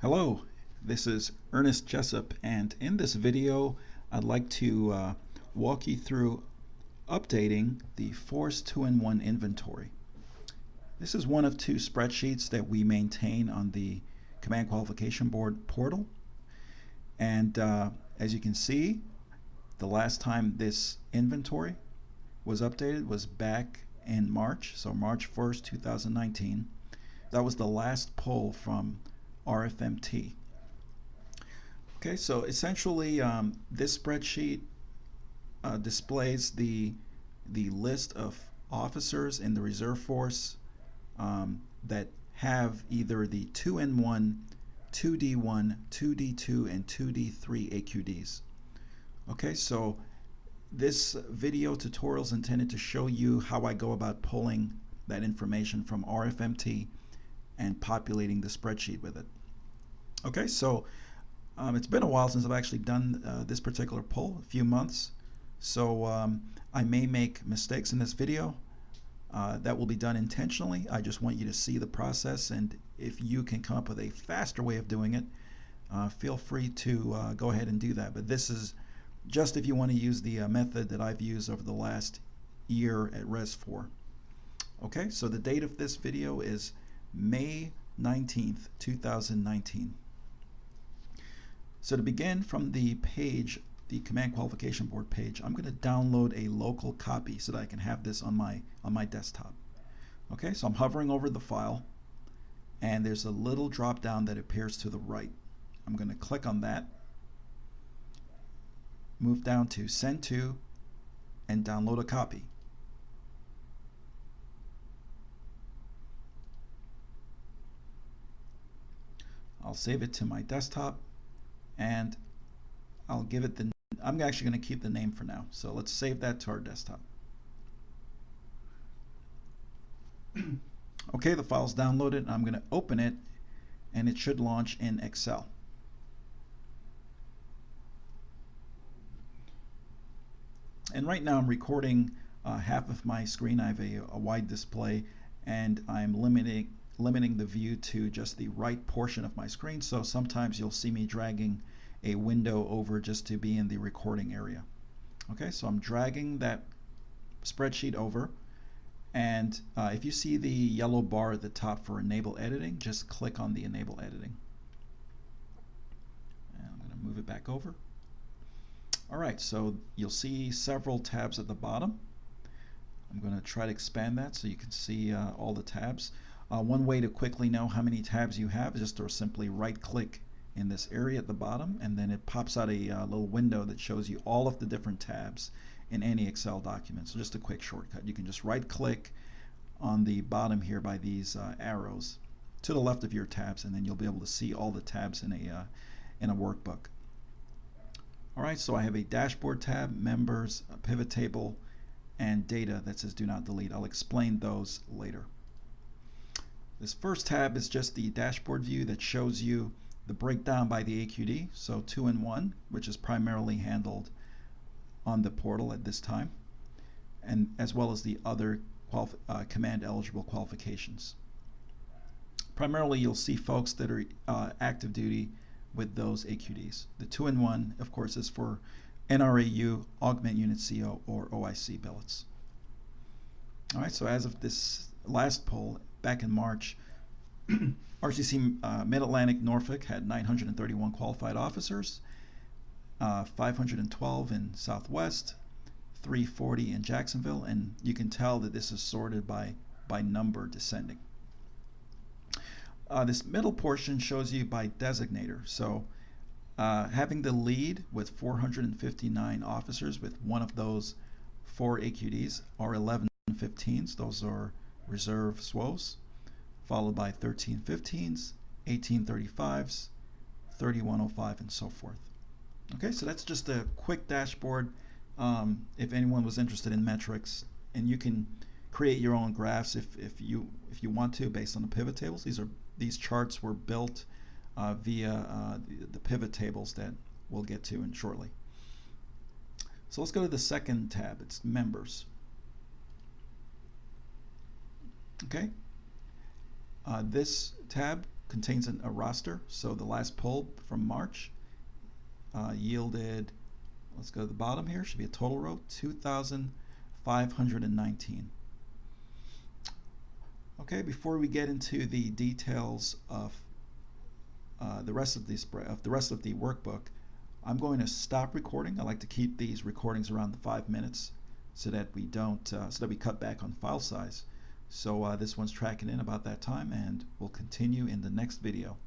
Hello, this is Ernest Jessup, and in this video I'd like to walk you through updating the Force 2-in-1 inventory. This is one of two spreadsheets that we maintain on the Command Qualification Board portal, and as you can see, the last time this inventory was updated was back in March, so March 1st, 2019. That was the last pull from RFMT. Okay, so essentially this spreadsheet displays the list of officers in the reserve force that have either the 2-in-1, 2D1, 2D2, and 2D3 AQDs. Okay, so this video tutorial is intended to show you how I go about pulling that information from RFMT and populating the spreadsheet with it. Okay, so it's been a while since I've actually done this particular pull, a few months. So I may make mistakes in this video. That will be done intentionally. I just want you to see the process, and if you can come up with a faster way of doing it, feel free to go ahead and do that. But this is just if you want to use the method that I've used over the last year at Res 4. Okay, so the date of this video is May 19th, 2019. So to begin from the page, the Command Qualification Board page, I'm going to download a local copy so that I can have this on my desktop. Okay, so I'm hovering over the file, and there's a little drop down that appears to the right. I'm going to click on that, move down to Send To, and download a copy. I'll save it to my desktop, and I'll give it I'm actually going to keep the name for now. So let's save that to our desktop. Okay, the file's downloaded. I'm going to open it, and it should launch in Excel. And right now I'm recording half of my screen. I have a wide display, and I'm limiting the view to just the right portion of my screen, so sometimes you'll see me dragging a window over just to be in the recording area. Okay, so I'm dragging that spreadsheet over, and if you see the yellow bar at the top for Enable Editing, just click on the Enable Editing. And I'm going to move it back over. Alright, so you'll see several tabs at the bottom. I'm going to try to expand that so you can see all the tabs. One way to quickly know how many tabs you have is just to simply right click in this area at the bottom, and then it pops out a little window that shows you all of the different tabs in any Excel document. So just a quick shortcut. You can just right click on the bottom here by these arrows to the left of your tabs, and then you'll be able to see all the tabs in a workbook. Alright, so I have a dashboard tab, members, a pivot table, and data that says do not delete. I'll explain those later. This first tab is just the dashboard view that shows you the breakdown by the AQD, so 2-in-1, which is primarily handled on the portal at this time, and as well as the other command eligible qualifications. Primarily you'll see folks that are active duty with those AQDs. The 2-in-1, of course, is for NRAU, Augment Unit CO, or OIC billets. Alright, so as of this last poll, back in March, RCC Mid-Atlantic Norfolk had 931 qualified officers, 512 in Southwest, 340 in Jacksonville, and you can tell that this is sorted by number descending. This middle portion shows you by designator. So having the lead with 459 officers with one of those 4 AQDs are 1115s. Those are reserve SWOs, followed by 1315s, 1835s, 3105, and so forth. Okay, so that's just a quick dashboard if anyone was interested in metrics, and you can create your own graphs if you want to based on the pivot tables. These charts were built via the pivot tables that we'll get to in shortly. So let's go to the second tab. It's members. Okay. This tab contains a roster. So the last poll from March yielded, let's go to the bottom here, should be a total row, 2,519. Okay, before we get into the details of the rest of the workbook, I'm going to stop recording. I like to keep these recordings around the 5 minutes so that we don't so that we cut back on file size. So this one's tracking in about that time, and we'll continue in the next video.